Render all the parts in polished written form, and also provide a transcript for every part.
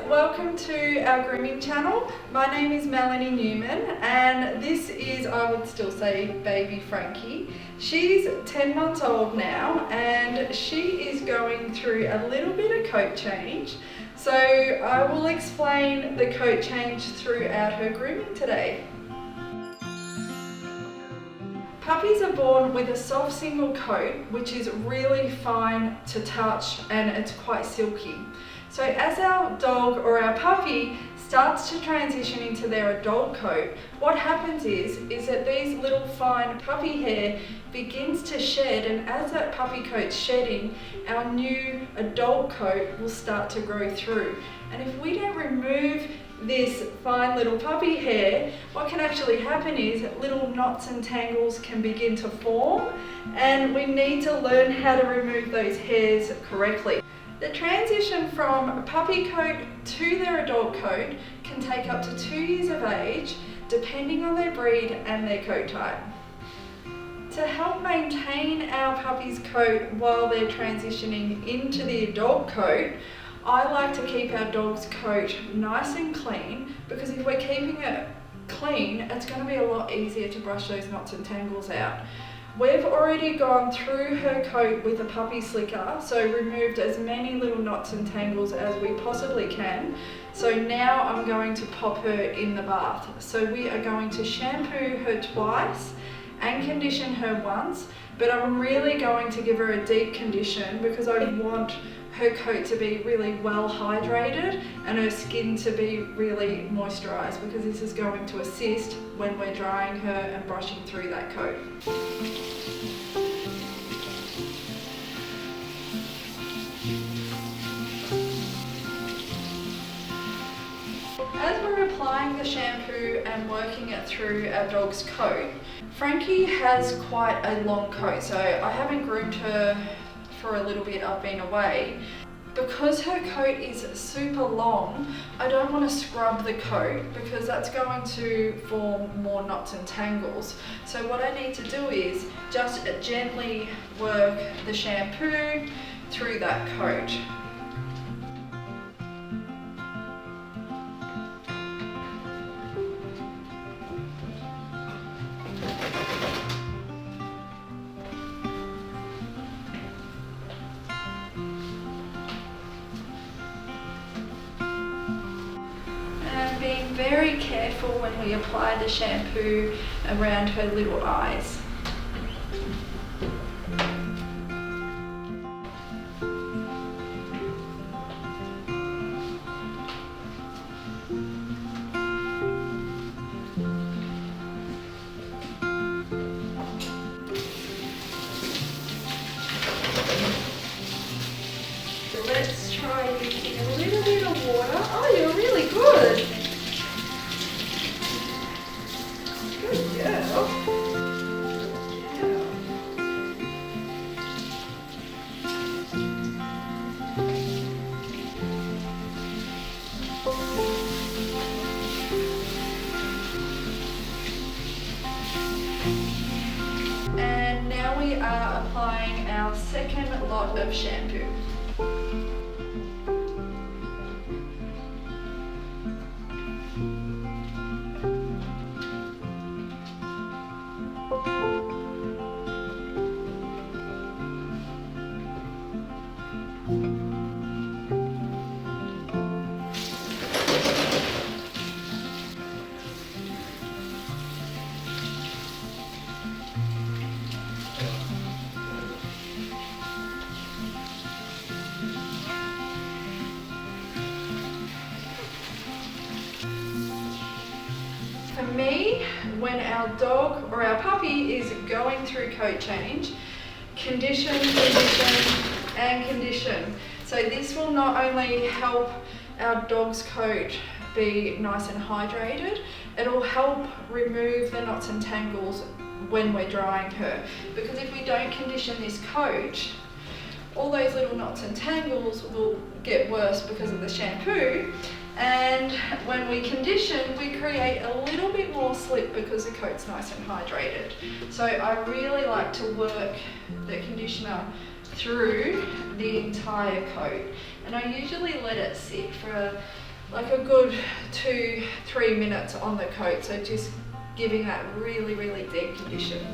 welcome to our grooming channel. My name is Melanie Newman and this is, I would still say, baby Frankie. She's 10 months old now and she is going through a little bit of coat change. So I will explain the coat change throughout her grooming today. Puppies are born with a soft single coat which is really fine to touch and it's quite silky. So as our dog or our puppy starts to transition into their adult coat, what happens is that these little fine puppy hair begins to shed, and as that puppy coat's shedding, our new adult coat will start to grow through. And if we don't remove this fine little puppy hair, what can actually happen is little knots and tangles can begin to form, and we need to learn how to remove those hairs correctly. The transition from a puppy coat to their adult coat can take up to 2 years of age, depending on their breed and their coat type. To help maintain our puppy's coat while they're transitioning into the adult coat, I like to keep our dog's coat nice and clean, because if we're keeping it clean, it's going to be a lot easier to brush those knots and tangles out. We've already gone through her coat with a puppy slicker, so removed as many little knots and tangles as we possibly can. So now I'm going to pop her in the bath. So we are going to shampoo her twice and condition her once, but I'm really going to give her a deep condition because I want her coat to be really well hydrated and her skin to be really moisturised, because this is going to assist when we're drying her and brushing through that coat. As we're applying the shampoo and working it through our dog's coat, Frankie has quite a long coat, so I haven't groomed her for a little bit. I've been away. Because her coat is super long, I don't want to scrub the coat because that's going to form more knots and tangles. So what I need to do is just gently work the shampoo through that coat. Being very careful when we apply the shampoo around her little eyes. So let's try using a little bit of water. Oh, you're really good. And now we are applying our second lot of shampoo. For me, when our dog or our puppy is going through coat change, condition, and condition. So this will not only help our dog's coat be nice and hydrated, it'll help remove the knots and tangles when we're drying her. Because if we don't condition this coat, all those little knots and tangles will get worse because of the shampoo. And when we condition, we create a little bit more slip because the coat's nice and hydrated. So I really like to work the conditioner through the entire coat. And I usually let it sit for like a good 2-3 minutes on the coat, so just giving that really, really deep condition.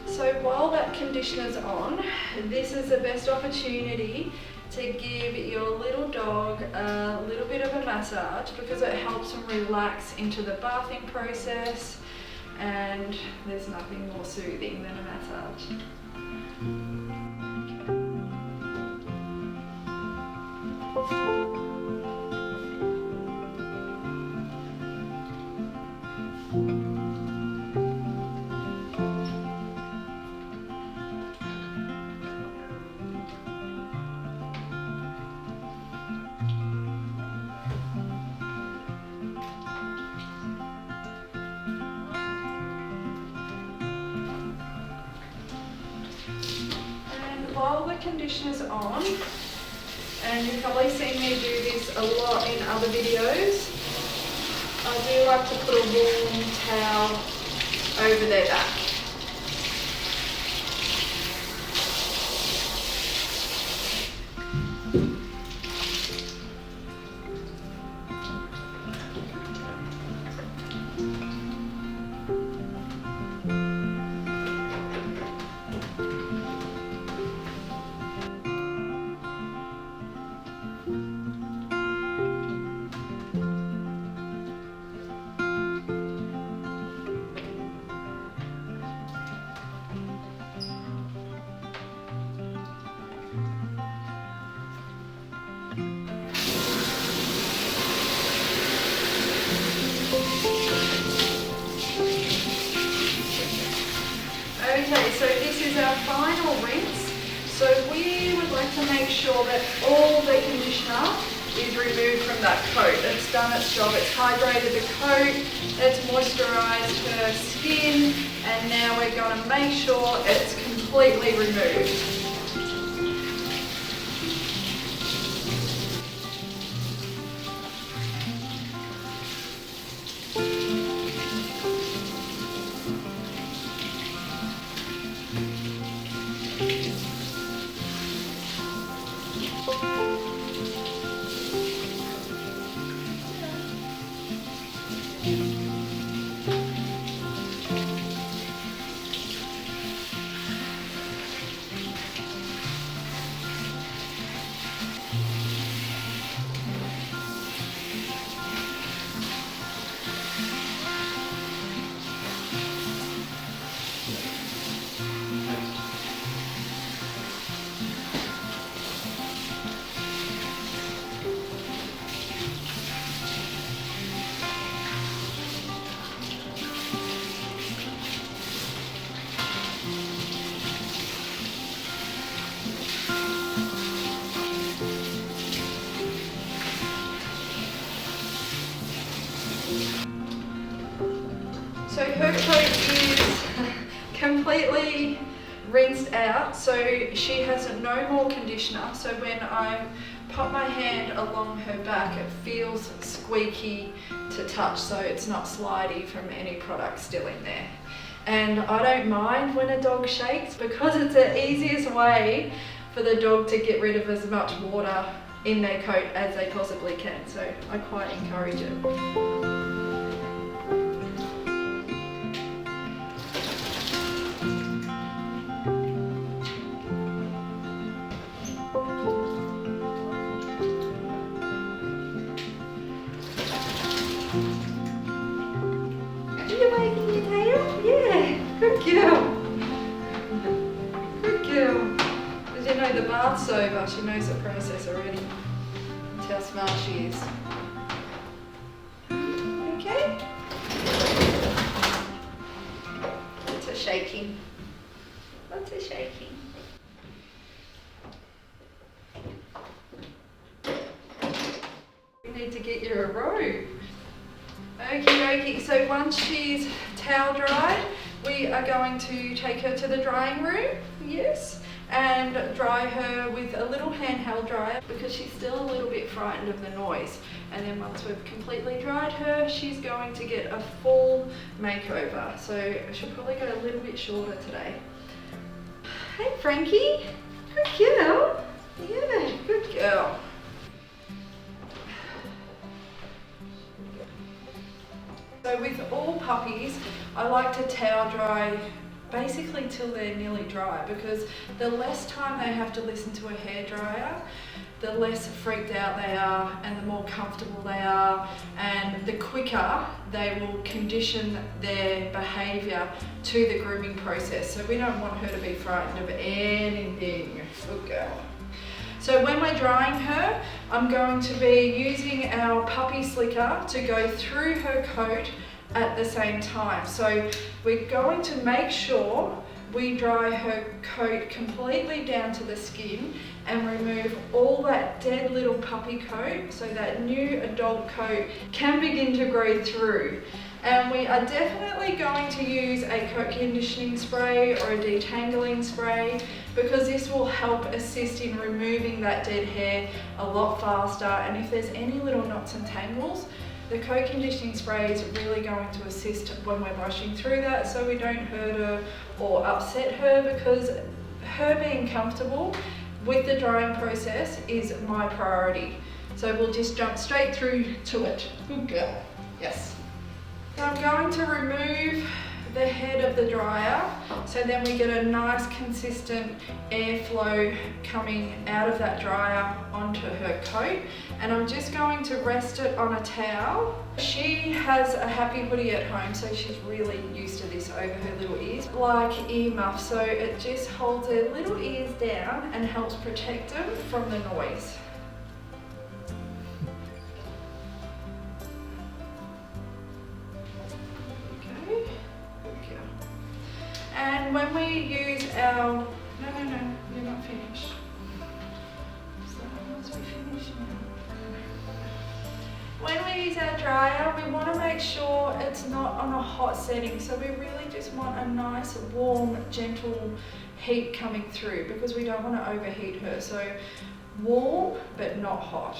So while that conditioner's on, this is the best opportunity to give your little dog a little bit of a massage, because it helps them relax into the bathing process, and there's nothing more soothing than a massage. While the conditioner's on, and you've probably seen me do this a lot in other videos, I do like to put a warm towel over their back. Okay, so this is our final rinse. So we would like to make sure that all the conditioner is removed from that coat. It's done its job. It's hydrated the coat, it's moisturised her skin, and now we're going to make sure it's completely removed. So her coat is completely rinsed out, so she has no more conditioner. So when I pop my hand along her back, it feels squeaky to touch, so it's not slidey from any product still in there. And I don't mind when a dog shakes, because it's the easiest way for the dog to get rid of as much water in their coat as they possibly can. So I quite encourage it. You're wagging your tail? Yeah, good girl. Good girl. As you know, the bath's over. She knows the process already. That's how smart she is. Okay. Lots of shaking. Lots of shaking. We need to get you a robe. Okie dokie, so once she's towel dried, we are going to take her to the drying room, yes, and dry her with a little handheld dryer because she's still a little bit frightened of the noise. And then once we've completely dried her, she's going to get a full makeover. So she'll probably go a little bit shorter today. Hey Frankie, good girl. Yeah, good girl. So with all puppies, I like to towel dry basically till they're nearly dry, because the less time they have to listen to a hairdryer, the less freaked out they are and the more comfortable they are, and the quicker they will condition their behaviour to the grooming process. So we don't want her to be frightened of anything. Good girl. So when we're drying her, I'm going to be using our puppy slicker to go through her coat at the same time. So we're going to make sure we dry her coat completely down to the skin and remove all that dead little puppy coat so that new adult coat can begin to grow through. And we are definitely going to use a coat conditioning spray or a detangling spray, because this will help assist in removing that dead hair a lot faster. And if there's any little knots and tangles, the coat conditioning spray is really going to assist when we're brushing through that, so we don't hurt her or upset her, because her being comfortable with the drying process is my priority. So we'll just jump straight through to it. Good girl. Yes. So I'm going to remove the head of the dryer, so then we get a nice consistent airflow coming out of that dryer onto her coat, and I'm just going to rest it on a towel. She has a happy hoodie at home, so she's really used to this over her little ears, like ear muffs, so it just holds her little ears down and helps protect them from the noise. And when we use our, no, you're not finished. So that must be finished now. When we use our dryer, we want to make sure it's not on a hot setting. So we really just want a nice, warm, gentle heat coming through, because we don't want to overheat her. So warm, but not hot.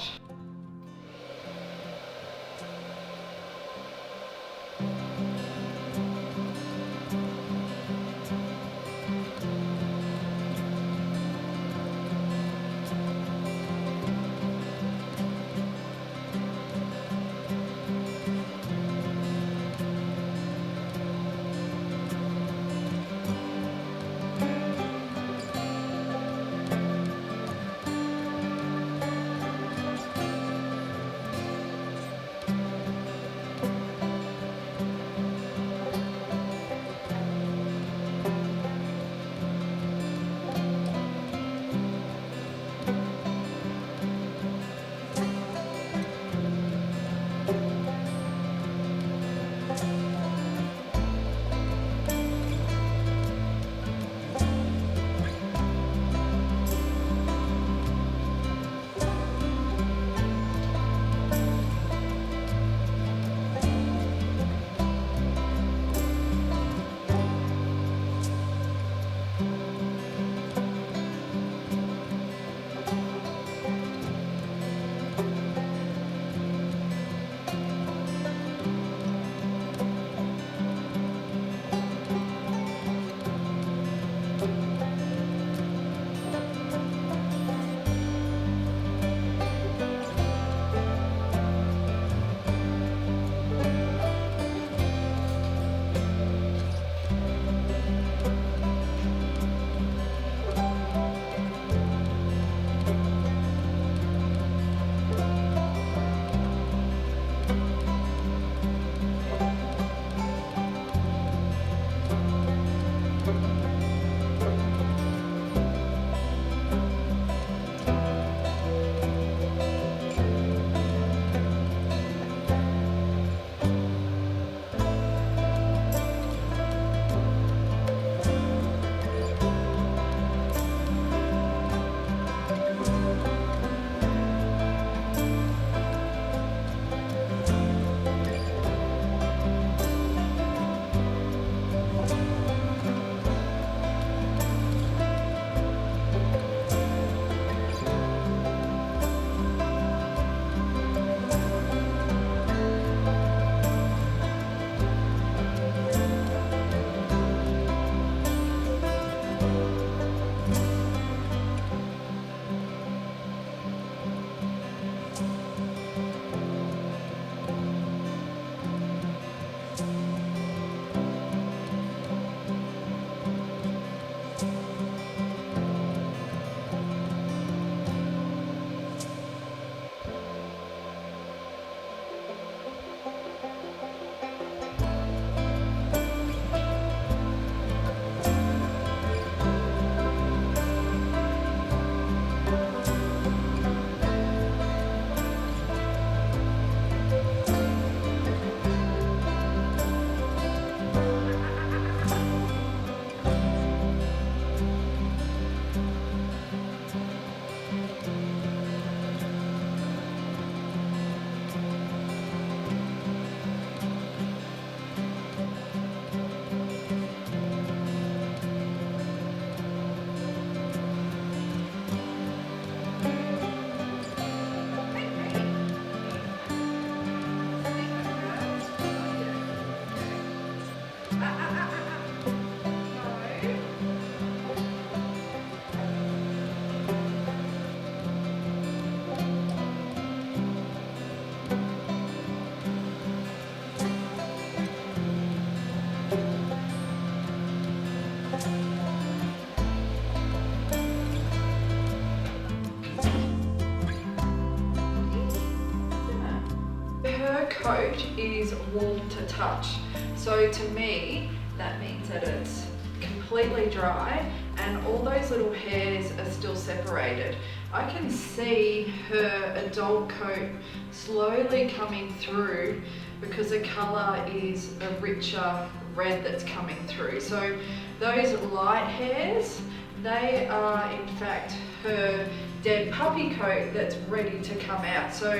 coat is warm to touch. So to me, that means that it's completely dry and all those little hairs are still separated. I can see her adult coat slowly coming through because the colour is a richer red that's coming through. So those light hairs, they are in fact her dead puppy coat that's ready to come out. So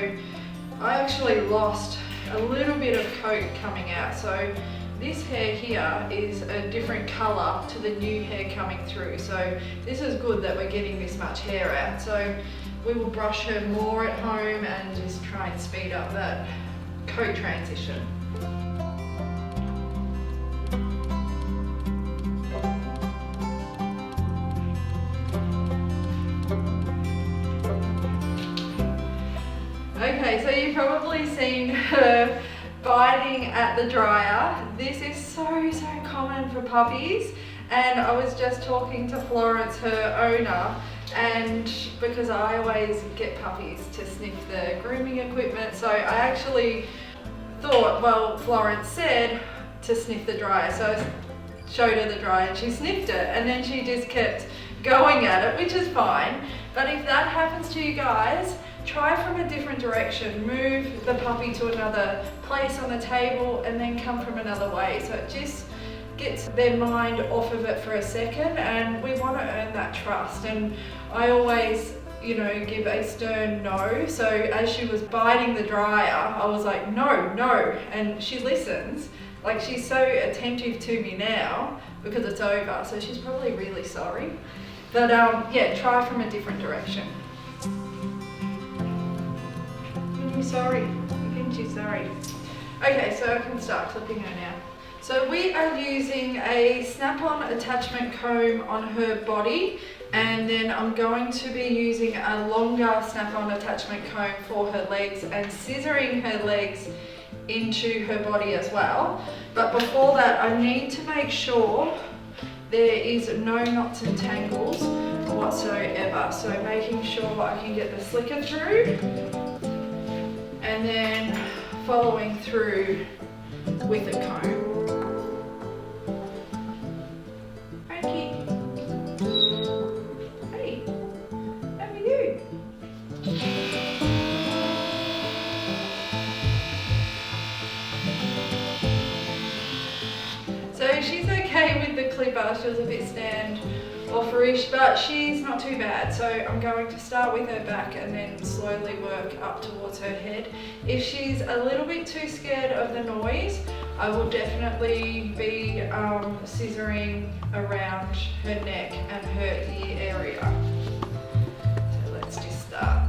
I actually lost a little bit of coat coming out. So this hair here is a different colour to the new hair coming through. So this is good that we're getting this much hair out. So we will brush her more at home and just try and speed up that coat transition. Okay, so you've probably seen her biting at the dryer. This is so common for puppies, and I was just talking to Florence, her owner, and because I always get puppies to sniff the grooming equipment, so I actually thought, well, Florence said to sniff the dryer, so I showed her the dryer and she sniffed it, and then she just kept going at it, which is fine. But if that happens to you guys, try from a different direction. Move the puppy to another place on the table and then come from another way. So it just gets their mind off of it for a second, and we want to earn that trust. And I always, you know, give a stern no. So as she was biting the dryer, I was like, no, no. And she listens. Like, she's so attentive to me now because it's over. So she's probably really sorry. But yeah, try from a different direction. I'm sorry, again she's sorry. Okay, so I can start clipping her now. So we are using a snap-on attachment comb on her body, and then I'm going to be using a longer snap-on attachment comb for her legs and scissoring her legs into her body as well. But before that, I need to make sure there is no knots and tangles whatsoever. So making sure I can get the slicker through, and then following through with a comb. Frankie. Hey, how are you? So she's okay with the clipper. She was a bit standoffish, but she's not too bad. So I'm going to start with her back and then slowly work up towards her head. If she's a little bit too scared of the noise, I will definitely be scissoring around her neck and her ear area. So let's just start.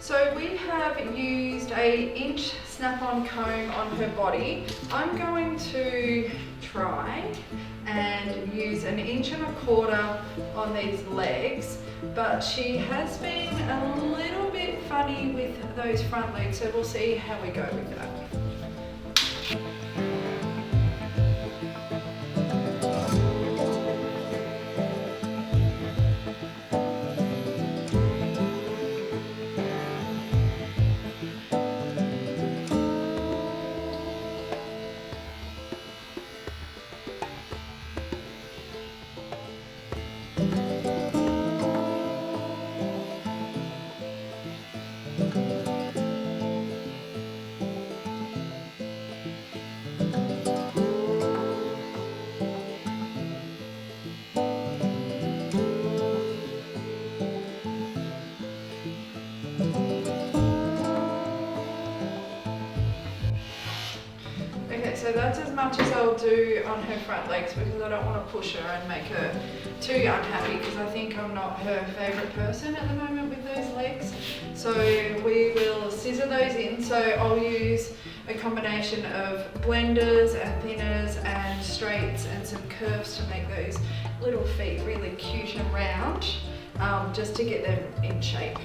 So we have used a inch snap-on comb on her body. I'm going to try and use an inch and a quarter on these legs, but she has been a little bit funny with those front legs, so we'll see how we go with that. So that's as much as I'll do on her front legs because I don't want to push her and make her too unhappy, because I think I'm not her favourite person at the moment with those legs. So we will scissor those in. So I'll use a combination of blenders and thinners and straights and some curves to make those little feet really cute and round, just to get them in shape.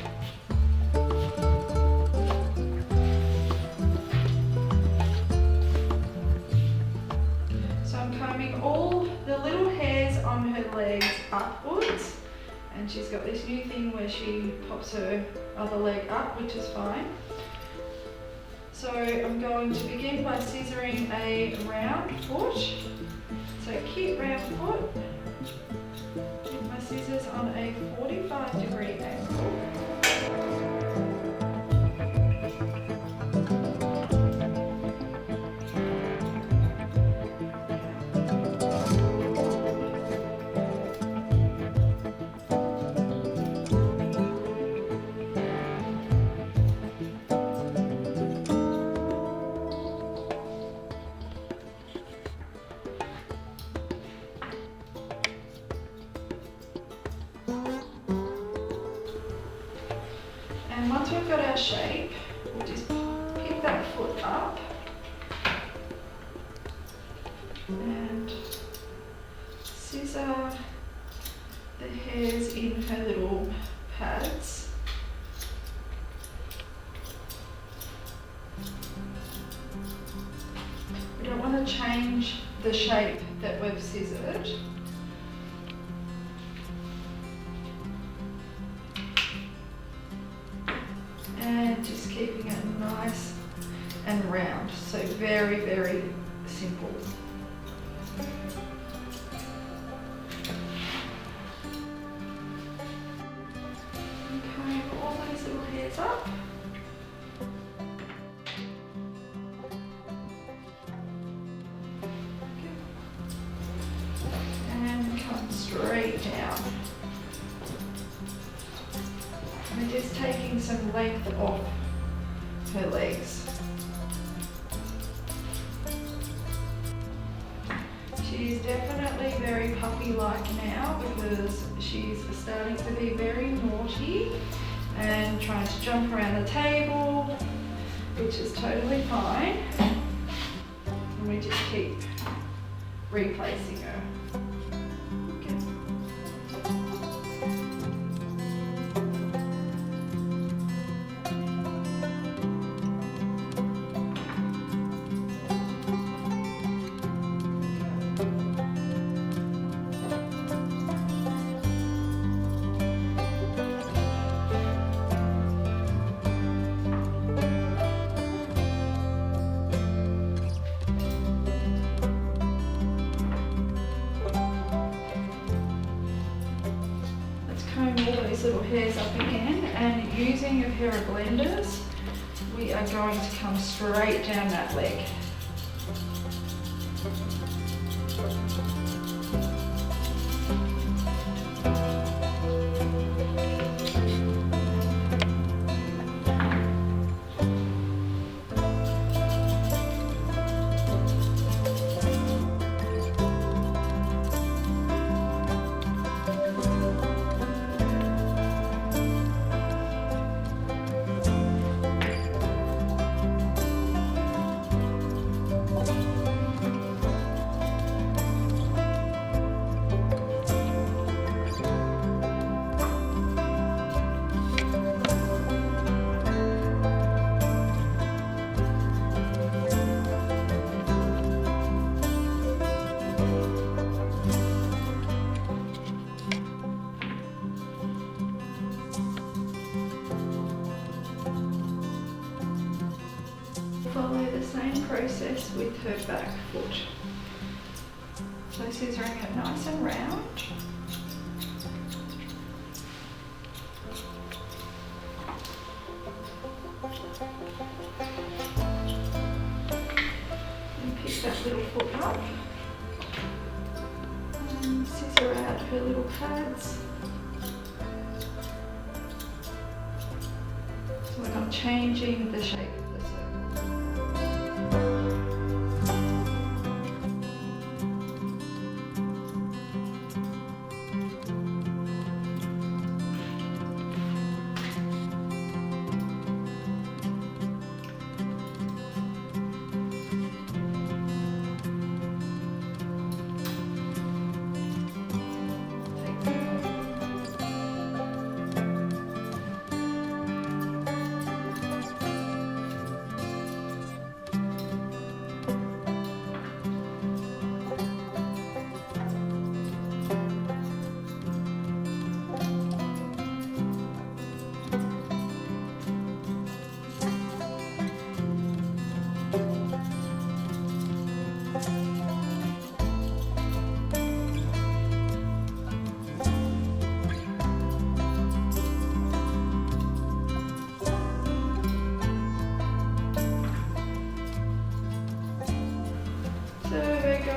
All the little hairs on her legs upwards, and she's got this new thing where she pops her other leg up, which is fine. So I'm going to begin by scissoring a round foot. So cute round foot with my scissors on a 45-degree angle. And once we've got our shape, we'll just pick that foot up and scissor the hairs in her little pads. We don't want to change the shape that we've scissored. And just keeping it nice and round, so very, very simple. And comb all those little hairs up. And come straight down. We're just taking some length off her legs. She's definitely very puppy-like now because she's starting to be very naughty and trying to jump around the table, which is totally fine. And we just keep replacing her. Comb all those little hairs up again, and using a pair of blenders, we are going to come straight down that leg. process with her back foot. So scissoring it nice and round. And pick that little foot up. And scissor out her little pads. So we're not changing the shape of the circle.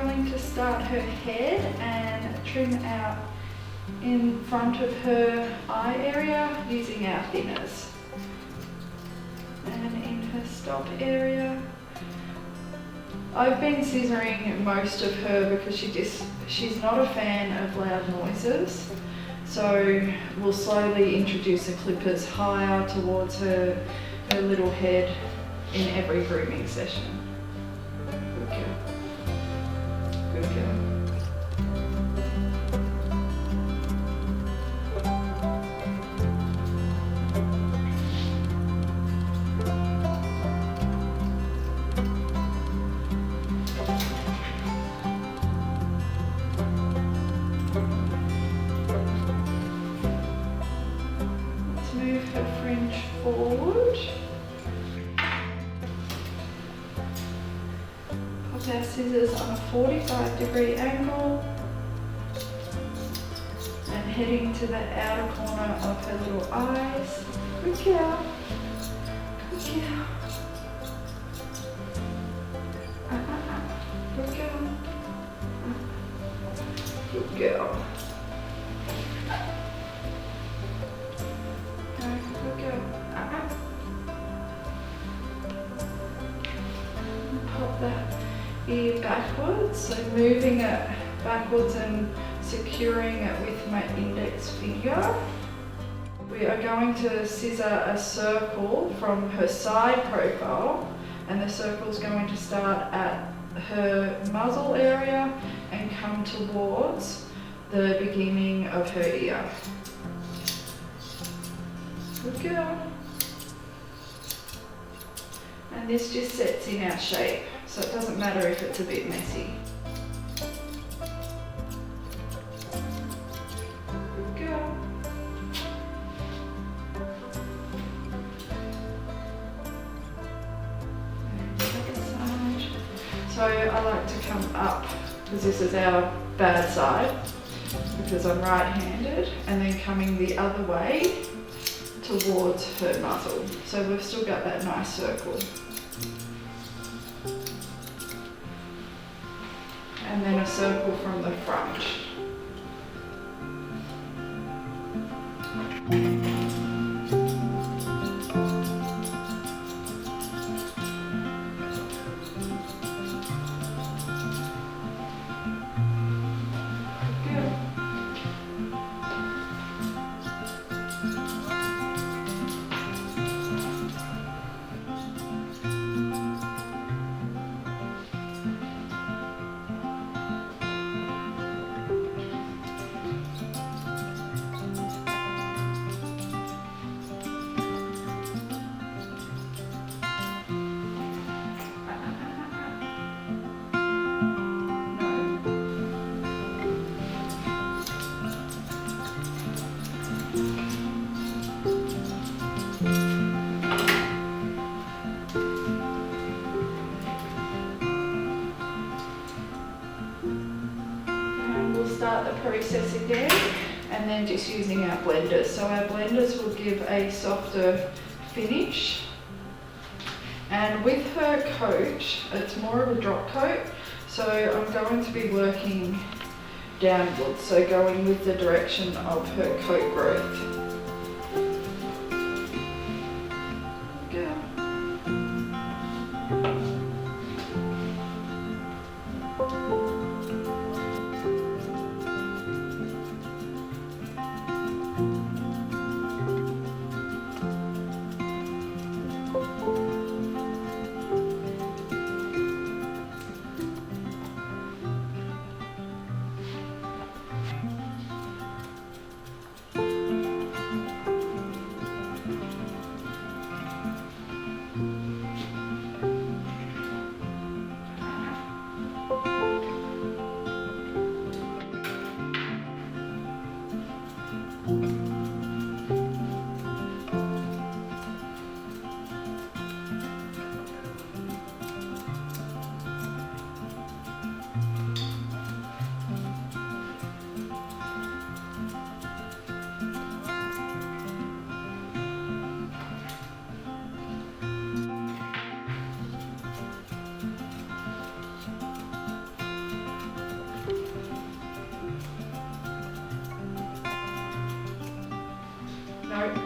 Going to start her head and trim out in front of her eye area using our thinners. And in her stop area, I've been scissoring most of her because she's not a fan of loud noises. So we'll slowly introduce the clippers higher towards her little head in every grooming session. Good girl. Good girl. Let's move her fringe forward. Our scissors on a 45-degree angle and heading to the outer corner of her little eyes. Good girl. Good girl. Good girl. Good girl. Good girl. Pop that ear backwards, so moving it backwards and securing it with my index finger. We are going to scissor a circle from her side profile, and the circle is going to start at her muzzle area and come towards the beginning of her ear. Good girl. And this just sets in our shape, so it doesn't matter if it's a bit messy. Good girl. And the other side. So I like to come up, because this is our bad side, because I'm right-handed, and then coming the other way towards her muzzle. So we've still got that nice circle. And then a circle from the front. start the process again, and then just using our blenders. So our blenders will give a softer finish. And with her coat, it's more of a drop coat, so I'm going to be working downwards, so going with the direction of her coat growth. No.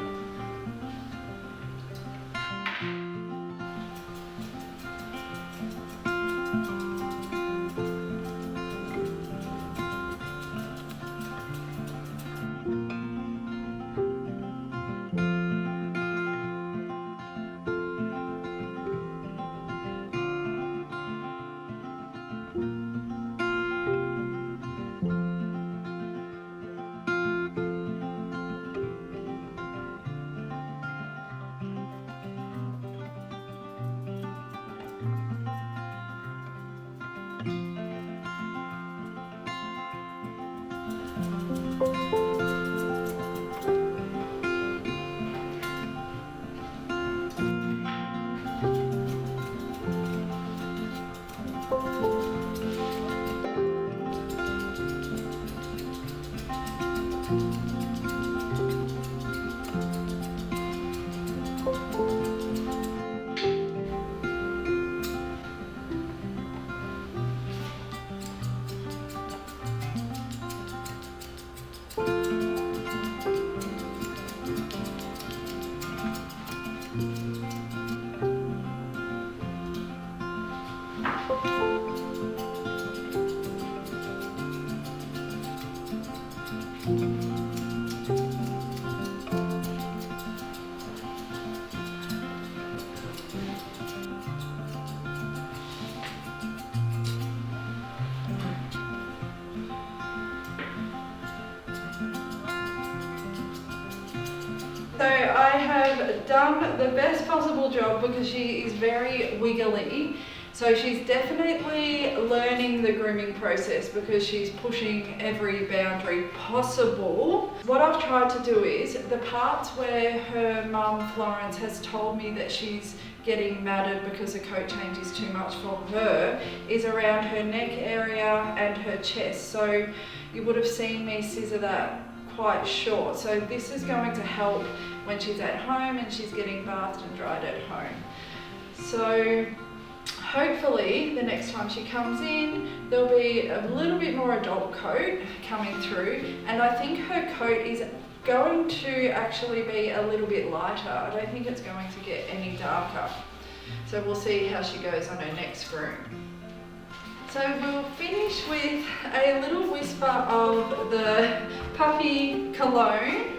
So I have done the best possible job because she is very wiggly. So she's definitely learning the grooming process because she's pushing every boundary possible. What I've tried to do is the parts where her mum Florence has told me that she's getting matted because the coat change is too much for her is around her neck area and her chest. So you would have seen me scissor that quite short. So this is going to help when she's at home and she's getting bathed and dried at home. So hopefully the next time she comes in, there'll be a little bit more adult coat coming through, and I think her coat is going to actually be a little bit lighter. I don't think it's going to get any darker. So we'll see how she goes on her next groom. So we'll finish with a little whisper of the puppy cologne.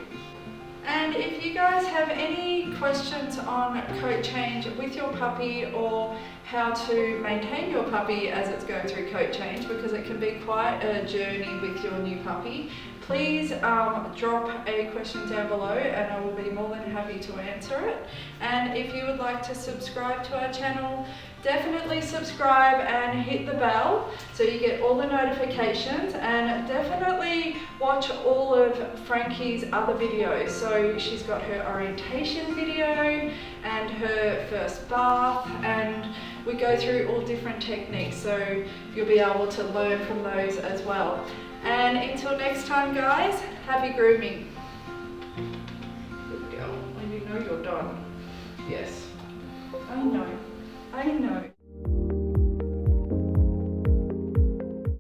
And if you guys have any questions on coat change with your puppy or how to maintain your puppy as it's going through coat change, because it can be quite a journey with your new puppy, please drop a question down below and I will be more than happy to answer it. And if you would like to subscribe to our channel, definitely subscribe and hit the bell so you get all the notifications, and definitely watch all of Frankie's other videos. So she's got her orientation video and her first bath and we go through all different techniques, so you'll be able to learn from those as well. And until next time guys, happy grooming. Good girl, and you know you're done. Yes, I know.